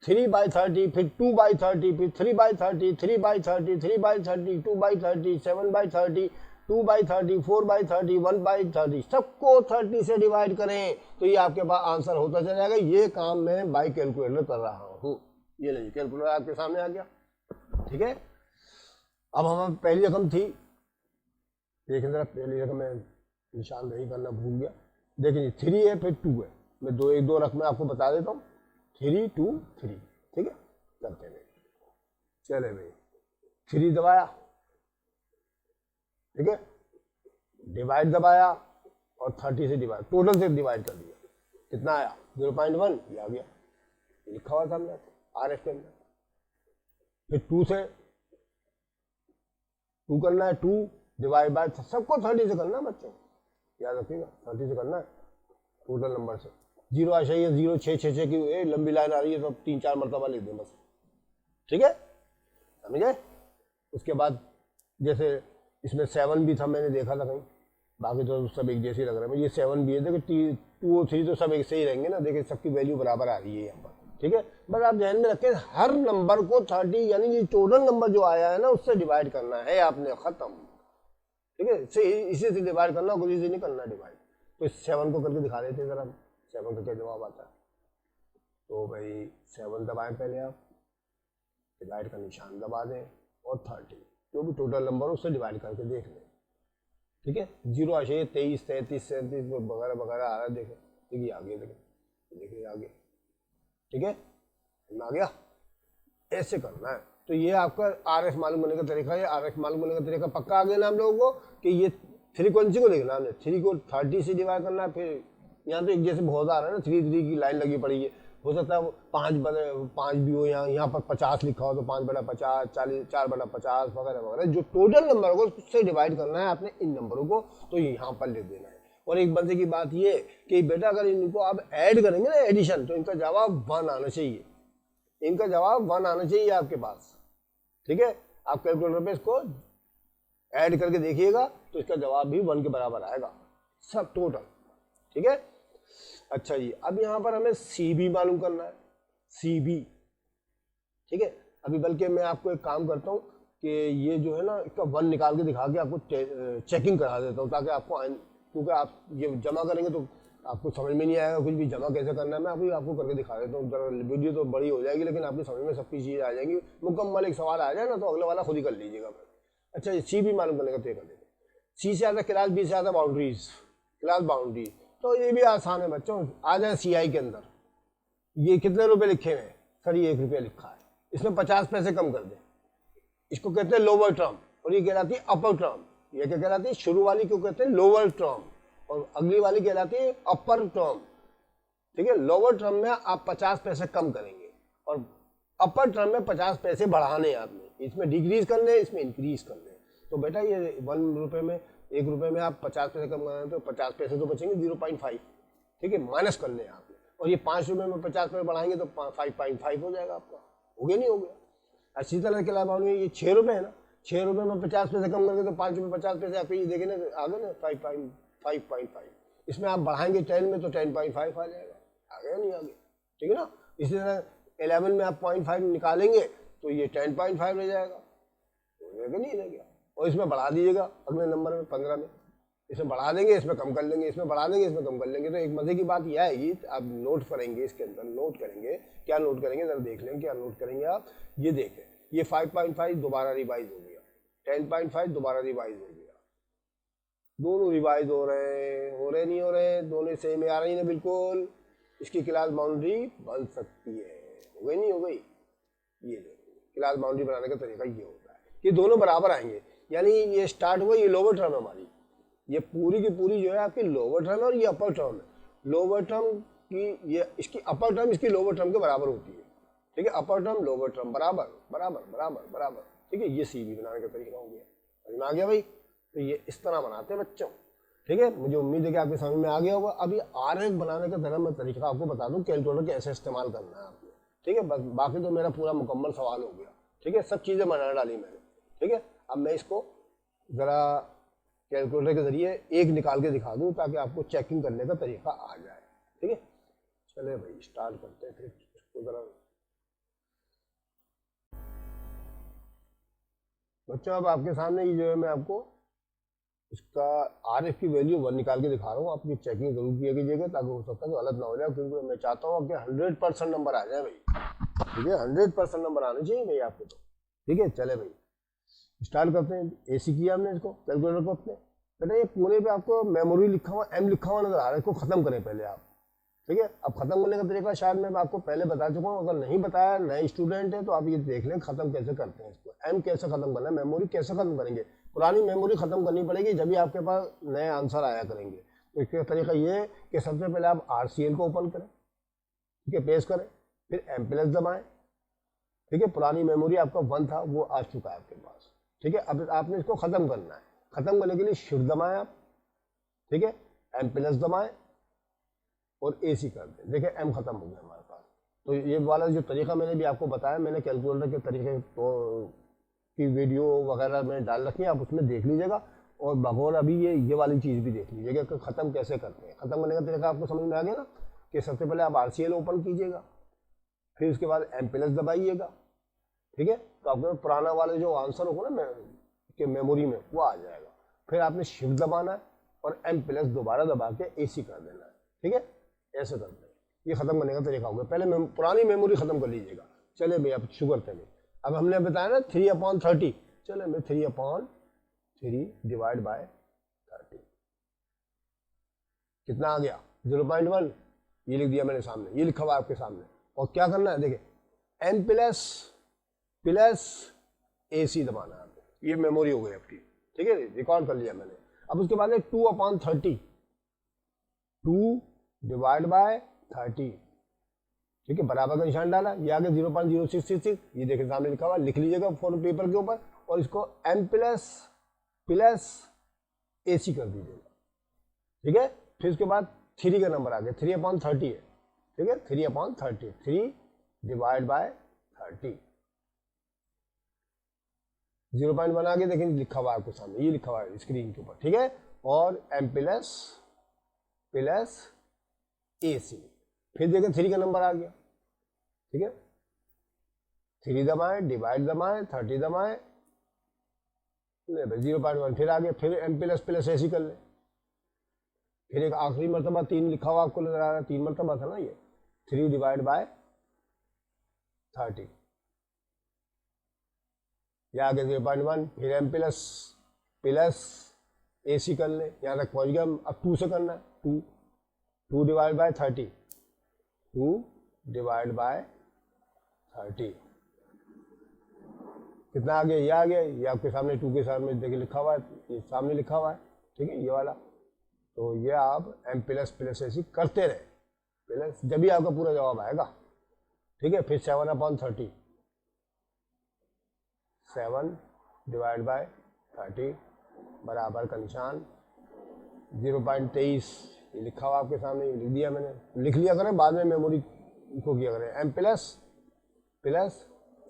3/30, फिर 2/30, फिर 3/30, 3/30, 3/30, 2/30, 7/30, 2/30, 4/30, 1/30, सबको 30 से डिवाइड करें तो ये आपके पास आंसर होता चला जाएगा। ये काम मैं बाई कैलकुलेटर कर रहा हूँ, ये लीजिए कैलकुलेटर आपके सामने आ गया। ठीक है, अब हम पहली रकम थी, देखें जरा पहली रकम में निशानदेही करना भूल गया। देखिए 3 है, फिर 2 है, मैं एक दो रकमें आपको बता देता हूँ, 3 2 3। ठीक है, करते हैं, चले भाई 3 दबाया, ठीक है, डिवाइड दबाया और 30 से डिवाइड, टोटल से डिवाइड कर दिया, कितना आया 0.1, ये आ गया, लिखा हुआ था हमने RF के अंदर। फिर 2 से 2 करना है, 2 डिवाइड बाय, सबको 30 से करना है बच्चों, याद रखिएगा 30 से करना है टोटल नंबर से। 0 आशा है 0 6 6 6 की लंबी लाइन आ रही है, तो 3-4 मरतबा लिख दें बस। ठीक है, समझे। उसके बाद जैसे इसमें 7 भी था, मैंने देखा था कहीं, बाकी तो सब एक जैसे ही लग रहे हैं। ये 7 भी है, देखिए 2 और 3 तो सब एक से ही रहेंगे ना, देखिए सबकी वैल्यू बराबर आ रही है यहाँ पर। ठीक है, बस आप ध्यान में रखें हर नंबर को 30 यानी कि टोटल नंबर जो आया है ना उससे डिवाइड करना है आपने, खत्म। ठीक है, इसी से डिवाइड करना, कुछ इसी नहीं करना डिवाइड। तो 7 को करके दिखा देते जरा, 7 का क्या जवाब आता है। तो भाई 7 दबाएं पहले आप, डिवाइड का निशान दबा दें और 30 जो भी टोटल नंबर उससे डिवाइड करके देख लें। ठीक है, 0.23, 33, 37 वगैरह वगैरह आ रहा है। देखो देखिए आगे, देखिए आगे, ठीक है, आ गया। ऐसे करना है। तो ये आपका RF मालूम करने का तरीका है। RF मालूम करने का तरीका पक्का आ गया ना हम लोगों को कि ये फ्रीक्वेंसी को देखना है, 3 को 30 से डिवाइड करना है। फिर यहाँ तो एक जैसे बहुत आ रहा है ना, 3 की लाइन लगी पड़ी है, हो सकता है वो 5 भी हो, यहाँ पर 50 लिखा हो तो 5/50, 40, 4/50 वगैरह वगैरह। जो टोटल नंबर होगा उससे डिवाइड करना है आपने इन नंबरों को, तो यहाँ पर लिख देना है। और एक बंदे की बात ये कि बेटा अगर इनको आप ऐड करेंगे ना, एडिशन, तो इनका जवाब 1 आना चाहिए। इनका जवाब 1 आना चाहिए आपके पास, ठीक है। आप कैलकुलेटर पे इसको ऐड करके देखिएगा तो इसका जवाब भी 1 के बराबर आएगा, सब टोटल, ठीक है। अच्छा जी, अब यहाँ पर हमें CB मालूम करना है, CB, ठीक है। अभी बल्कि मैं आपको एक काम करता हूँ कि ये जो है ना, इसका 1 निकाल के दिखा के आपको चेकिंग करा देता हूँ, ताकि आपको, क्योंकि आप ये जमा करेंगे तो आपको समझ में नहीं आएगा कुछ भी, जमा कैसे करना है। मैं अभी आपको करके दिखा देता हूँ। जरा वीडियो तो बड़ी हो जाएगी लेकिन आपकी समझ में सबकी चीज़ें आ जाएंगी। मुकम्मल एक सवाल आ जाए ना तो अगले वाला खुद ही कर लीजिएगा। अच्छा, ये CB मालूम करने का तरीका देखो। C से आता क्लास, B से आता बाउंड्रीज, क्लास बाउंड्री। तो ये भी आसान है बच्चों, आ जाए CI के अंदर। ये कितने रुपए लिखे हुए हैं सर? ये 1 रुपया लिखा है, इसमें 50 पैसे कम कर दें। इसको कहते हैं लोअर टर्म, और ये कहलाती है अपर टर्म। ये क्या कहलाती है? शुरू वाली क्यों कहते हैं लोअर टर्म, और अगली वाली कहलाती है अपर टर्म, ठीक है। लोअर टर्म में आप 50 पैसे कम करेंगे और अपर टर्म में 50 पैसे बढ़ाने हैं आपने, इसमें डिक्रीज करने, इसमें इंक्रीज करने। तो बेटा ये 1 रुपये में, 1 रुपये में आप 50 पैसे कम करें तो 50 पैसे तो बचेंगे 0.5, ठीक है, माइनस करने हैं आपने। और ये 5 रुपये में 50 पैसे बढ़ाएंगे तो 5.5 हो जाएगा आपका, हो गया नहीं हो गया। इसी तरह के अलावा ये 6 रुपये है ना, 6 रुपये में 50 पैसे कम करके तो 5 रुपये 50 पैसे आपके ये देखें ना, आ गए ना 5.5। इसमें आप बढ़ाएंगे 10 में तो 10.5 आ जाएगा, आ गया नहीं आ गया, ठीक है ना। इसी तरह 11 में आप 0.5 निकालेंगे तो ये 10.5 रह जाएगा, हो जाएगा नहीं रह गया। और इसमें बढ़ा दीजिएगा अगले नंबर में 15 में, इसमें बढ़ा देंगे, इसमें कम कर लेंगे, इसमें बढ़ा देंगे, इसमें कम कर लेंगे। तो एक मजे की बात यह आएगी, आप नोट करेंगे, इसके अंदर नोट करेंगे, क्या नोट करेंगे जरा देख लें, क्या नोट करेंगे आप, ये देखें, ये 5.5 दोबारा रिवाइज हो गया, 10.5 दोबारा रिवाइज हो गया, दोनों रिवाइज हो रहे नहीं हो रहे, दोनों सेम आ रही है बिल्कुल। इसकी क्लास बाउंड्री बन सकती है, हो गई नहीं हो गई। ये क्लास बाउंड्री बनाने का तरीका ये होता है कि दोनों बराबर आएंगे, यानी ये स्टार्ट हुआ, ये लोअर टर्म हमारी, ये पूरी की पूरी जो है आपकी लोअर टर्म है और ये अपर टर्म है। लोअर टर्म की ये, इसकी अपर टर्म इसकी लोअर टर्म के बराबर होती है, ठीक है। अपर टर्म लोअर टर्म बराबर बराबर बराबर बराबर, ठीक है। ये CB बनाने का तरीका हो गया, समझ में आ गया भाई। तो ये इस तरह बनाते हैं बच्चों, ठीक है। मुझे उम्मीद है कि आपके समझ में आ गया होगा। अभी RF बनाने का जरा मैं तरीका आपको बता दूं, कैलकुलेटर कैसे इस्तेमाल करना है आपने, ठीक है। बस बाकी तो मेरा पूरा मुकम्मल सवाल हो गया, ठीक है, सब चीज़ें बना डाली मैंने, ठीक है। अब मैं इसको ज़रा कैलकुलेटर के जरिए एक निकाल के दिखा दूं ताकि आपको चेकिंग करने का तरीका आ जाए, ठीक है। चले भाई स्टार्ट करते हैं फिर इसको ज़रा। बच्चों अब आपके सामने ये जो है मैं आपको इसका RF की वैल्यू 1 निकाल के दिखा रहा हूँ। आपकी चेकिंग जरूर किया कीजिएगा ताकि हो सकता है कि गलत ना हो जाए, क्योंकि मैं चाहता हूँ कि 100% नंबर आ जाए भाई, ठीक है। 100% नंबर आने चाहिए भाई आपको तो, ठीक है। चले भाई स्टार्ट करते हैं। AC किया हमने इसको, कैलकुलेटर को अपने। बेटा ये पूरे पे आपको मेमोरी लिखा हुआ, M लिखा हुआ नजर आ रहा है, इसको खत्म करें पहले आप, ठीक है। अब खत्म करने का तरीका शायद मैं आपको पहले बता चुका हूँ, अगर नहीं बताया, नए स्टूडेंट है तो आप ये देख लें खत्म कैसे करते हैं इसको। M कैसे खत्म करना है, मेमोरी कैसे खत्म करेंगे, पुरानी मेमोरी खत्म करनी पड़ेगी जब भी आपके पास नए आंसर आया करेंगे। तो इसका तरीका ये है कि सबसे पहले आप RCL को ओपन करें, ठीक है, पेस्ट करें, फिर M+ दबाएं, ठीक है। पुरानी मेमोरी आपका 1 था वो आ चुका है आपके पास, ठीक है। अब आपने इसको खत्म करना है। खत्म करने के लिए शिफ्ट दबाएं आप, ठीक है, M+ दबाएं और AC कर दें। देखिए M खत्म हो गया हमारे पास। तो ये वाला जो तरीका मैंने भी आपको बताया, मैंने कैलकुलेटर के तरीके तो की वीडियो वगैरह में डाल रखी है, आप उसमें देख लीजिएगा। और बगौर अभी ये वाली चीज़ भी देख लीजिएगा कि ख़त्म कैसे करते हैं। ख़त्म करने का तरीका आपको समझ में आ गया ना, कि सबसे पहले आप RCL ओपन कीजिएगा, फिर उसके बाद M+ दबाइएगा, ठीक है। तो आपके पुराना वाला जो आंसर होगा ना कि मेमोरी में, वो आ जाएगा। फिर आपने शिफ्ट दबाना है और M+ दोबारा दबा के AC कर देना है, ठीक है। ऐसे करते हैं, ये खत्म करने का तरीका होगा। पहले पुरानी मेमोरी खत्म कर लीजिएगा। चले भैया अब शुरू करते हैं। अब हमने बताया ना 3/30, चले मैं 3/3 डिवाइड बाय 30, कितना आ गया 0.1, ये लिख दिया मैंने सामने, ये लिखा हुआ है आपके सामने। और क्या करना है देखिए, एम प्लस ए सी दबाना है आपको, ये मेमोरी हो गई आपकी, ठीक है, रिकॉर्ड कर लिया मैंने। अब उसके बाद 2/30, 2 डिवाइड बाय 30, ठीक है, बराबर का निशान डाला, ये आगे 0.0666, ये देखिए सामने लिखा हुआ, लिख लीजिएगा फोन पेपर के ऊपर, और इसको एम प्लस ए सी कर दीजिएगा, ठीक है। फिर उसके बाद 3 का नंबर आ गया, 3/30 है, ठीक है, 3/30, 3 डिवाइड बाय 30, 0.1 आ गया, देखिए लिखा हुआ है आपके सामने, ये लिखा हुआ है स्क्रीन के ऊपर, ठीक है। और एम प्लस ए सी, फिर देखिए 3 का नंबर आ गया, ठीक है, 3 दबाएं, डिवाइड दबाएं, 30 दबाएं, 0.1 फिर आ गया, फिर एम प्लस ए सी कर ले, फिर एक आखिरी मरतबा 3 लिखा हुआ आपको नजर आ रहा है, 3 मरतबा था ना ये, 3 डिवाइड बाय 30, ये आ गया 0.1, फिर एम प्लस ए सी कर ले, यहाँ तक पहुँच गया। अब 2 से करना है, 2 डिवाइड बाय 30, 2 डिवाइड बाय 30, कितना आ गया, ये आ गया, ये आपके सामने 2 के सामने देखिए लिखा हुआ है, ये सामने लिखा हुआ है, ठीक है, ये वाला। तो ये आप एम प्लस ऐसी करते रहे, प्लस जब भी आपका पूरा जवाब आएगा, ठीक है। फिर 7/30, 7 डिवाइड बाय 30, बराबर का निशान, 0.23 ये लिखा हुआ आपके सामने, लिख दिया मैंने, लिख लिया करें, बाद में मेमोरी को किया करें, एम प्लस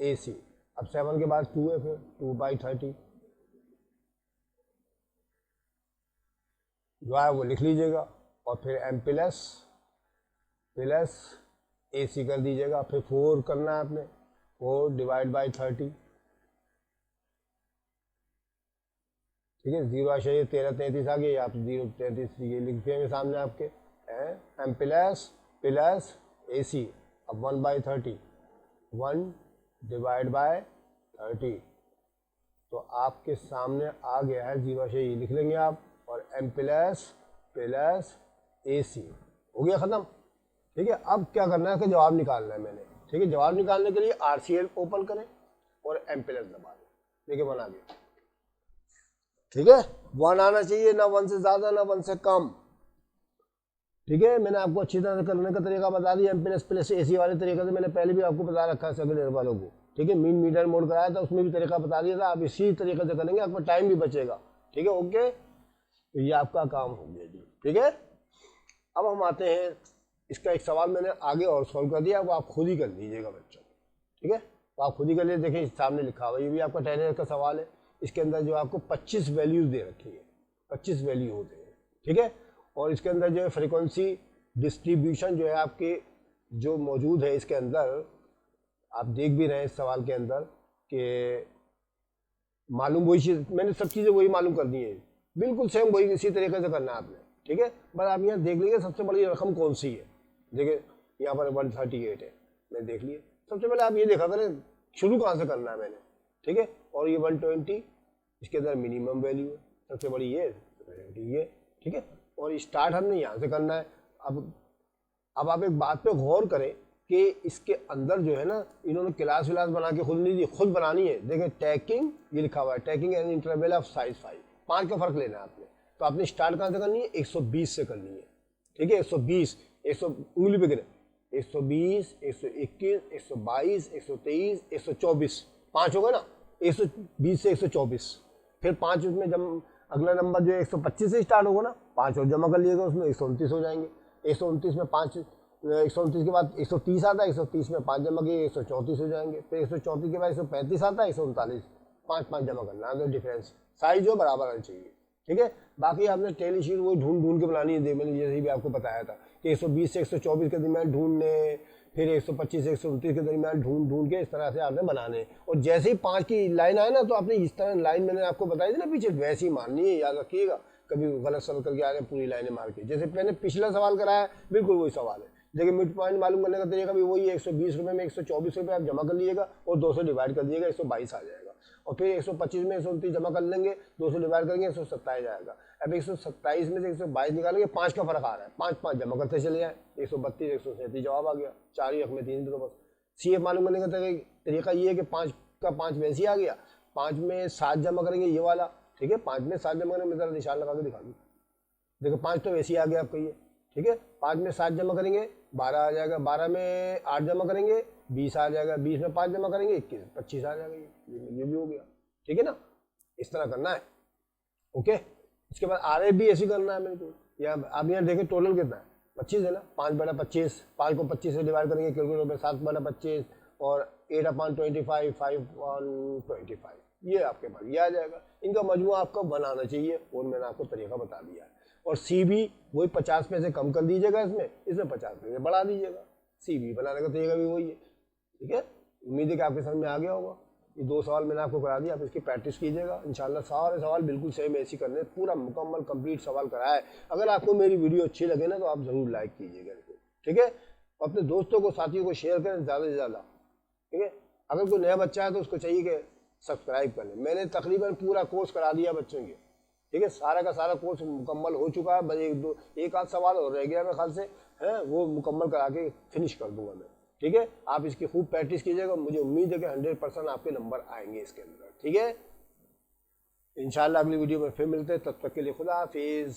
ए सी। अब 7 के बाद 2 है, फिर 2/30 जो है वो लिख लीजिएगा, और फिर एम प्लस ए सी कर दीजिएगा। फिर 4 करना है आपने, 4 डिवाइड बाय 30, ठीक है, 0.1333 आ गया, आप 0.33 ये लिख देंगे सामने आपके, एम प्लस ए सी। अब 1/30, 1 डिवाइड बाय 30, तो आपके सामने आ गया है 0 से, ये लिख लेंगे आप, और एम प्लस ए सी हो गया ख़त्म, ठीक है। अब क्या करना है, इसका जवाब निकालना है मैंने, ठीक है। जवाब निकालने के लिए RCL ओपन करें और एम प्लस दबा दें, देखिए 1 आ गया, ठीक है। 1 आना चाहिए, ना 1 से ज़्यादा ना 1 से कम, ठीक है। मैंने आपको अच्छी तरह से करने का तरीका बता दिया, एम प्लस ए सी वाले तरीके से मैंने पहले भी आपको बता रखा है सभी वालों को, ठीक है। मीन मीडियन मोड कराया था, उसमें भी तरीका बता दिया था, आप इसी तरीके से करेंगे, आपका टाइम भी बचेगा, ठीक है, ओके। तो ये आपका काम हो गया जी, ठीक है। अब हम आते हैं, इसका एक सवाल मैंने आगे और सॉल्व कर दिया, वो आप खुद ही कर लीजिएगा बच्चों, ठीक है। तो आप खुद ही कर लीजिए, देखिए सामने लिखा हुआ, ये भी आपका 10 का सवाल है। इसके अंदर जो आपको 25 वैल्यूज दे रखी है, 25 वैल्यू होते हैं, ठीक है। और इसके अंदर जो है फ्रीक्वेंसी डिस्ट्रीब्यूशन जो है आपके जो मौजूद है इसके अंदर, आप देख भी रहे हैं इस सवाल के अंदर कि मालूम वही चीज़, मैंने सब चीज़ें वही मालूम कर दी है, बिल्कुल सेम वही इसी तरीके से करना है आपने, ठीक है। बस आप यहाँ देख लीजिए सबसे बड़ी रकम कौन सी है, देखिए यहाँ पर 138 है, मैं देख लिए। सबसे पहले आप ये देखा करें शुरू कहाँ से करना है मैंने, ठीक है। और ये 120 इसके अंदर मिनिमम वैल्यू है, सबसे बड़ी ये, ठीक है। और स्टार्ट हमने यहाँ से करना है। अब आप एक बात पे गौर करें कि इसके अंदर जो है ना, इन्होंने क्लास विलास बना के खुद नहीं दी, खुद बनानी है। देखें टैकिंग ये लिखा हुआ है, tacking an interval of size 5 का फर्क लेना है आपने। तो आपने स्टार्ट कहाँ से करनी है, 120 से करनी है, ठीक है। 120 उंगली पे गिरे, 120, 121, 122, 123, 124, 5 होगा ना, 120 से 124, फिर 5 उसमें जब अगला नंबर जो है 125 से स्टार्ट होगा ना, 5 और जमा कर लिएगा, उसमें 129 हो जाएंगे। 129 में 5, 129 के बाद 130 आता है, 130 में 5 जमा किए 134 हो जाएंगे। फिर 134 के बाद 135 आता है, 139, 5 जमा करना है, डिफरेंस साइज जो बराबर आना चाहिए, ठीक है। बाकी आपने टेली शीट वही ढूंढ के बनानी है, मैंने जैसे भी आपको बताया था कि 120 से 124 के दरमियान ढूंढने, फिर 125 से 129 के दरमियान ढूंढ के इस तरह से आपने बनाने। और जैसे ही 5 की लाइन आए ना, तो आपने इस तरह लाइन मैंने आपको बताई थी ना पीछे, वैसी माननी है, याद रखिएगा, कभी गलत सवाल करके आ रहे हैं पूरी लाइनें मार के। जैसे मैंने पिछला सवाल कराया बिल्कुल वही सवाल है। देखिए मिड पॉइंट मालूम करने का तरीका भी वही है, 120 रुपये में 124 रुपये आप जमा कर लीजिएगा और 200 डिवाइड कर दिएगा, 122 आ जाएगा। और फिर 125 में 129 जमा कर लेंगे, 2 से डिवाइड करेंगे 127 जाएगा। अब 127 में से 122 निकालेंगे, 5 का फर्क आ रहा है, 5 जमा करते चले जाए, 132 137 जवाब आ गया। 4 ही में 3 दिनों बस। CF मालूम करने का तरीका ये है कि 5 का 5 वैसे ही आ गया, 5 में 7 जमा करेंगे ये वाला, ठीक है, 5 में 7 जमा करेंगे, मैं जरा निशान लगा के दिखा दूँ, देखो 5 तो वैसे ही आ गया आपका ये, ठीक है। 5 में 7 जमा करेंगे 12 आ जाएगा, 12 में 8 जमा करेंगे 20 आ जाएगा, 20 में 5 जमा करेंगे 21, 25 आ जाएगा, ये भी हो गया, ठीक है ना। इस तरह करना है, ओके। इसके बाद RF भी ऐसे करना है मेरे को। या आप यहाँ देखें टोटल कितना है, 25 है ना, 5/25, 5 को 25 से डिवाइड करेंगे कैलकुलेटर में, 7/25 और 8/25, 5/25, ये आपके पास ये आ जाएगा। इनका मजमुआ आपको बनाना चाहिए और मैंने आपको तरीका बता दिया है। और C भी वही 50 पैसे कम कर दीजिएगा, इसमें 50 पैसे बढ़ा दीजिएगा। C भी बनाने का तरीका भी वही है, ठीक है। उम्मीद है कि आपके समझ में आ गया होगा। ये 2 सवाल मैंने आपको करा दिया, आप इसकी प्रैक्टिस कीजिएगा, इंशाल्लाह सारे सवाल बिल्कुल सेम ऐसे करने, पूरा मुकम्मल कंप्लीट सवाल कराया है। अगर आपको मेरी वीडियो अच्छी लगे ना तो आप ज़रूर लाइक कीजिएगा इसको, ठीक है। अपने दोस्तों को, साथियों को शेयर करें ज़्यादा से ज़्यादा, ठीक है। अगर कोई नया बच्चा है तो उसको चाहिए कि सब्सक्राइब कर लें। मैंने तकरीबन पूरा कोर्स करा दिया बच्चों के, ठीक है, सारा का सारा कोर्स मुकम्मल हो चुका है, बस एक आध सवाल और रह गया मेरे ख्याल से, है वो मुकम्मल करा के फिनिश कर दूंगा मैं, ठीक है। आप इसकी खूब प्रैक्टिस कीजिएगा, मुझे उम्मीद है कि 100% आपके नंबर आएंगे इसके अंदर, ठीक है। इंशाल्लाह अगली वीडियो में फिर मिलते हैं, तब तक के लिए खुदा हाफिज़।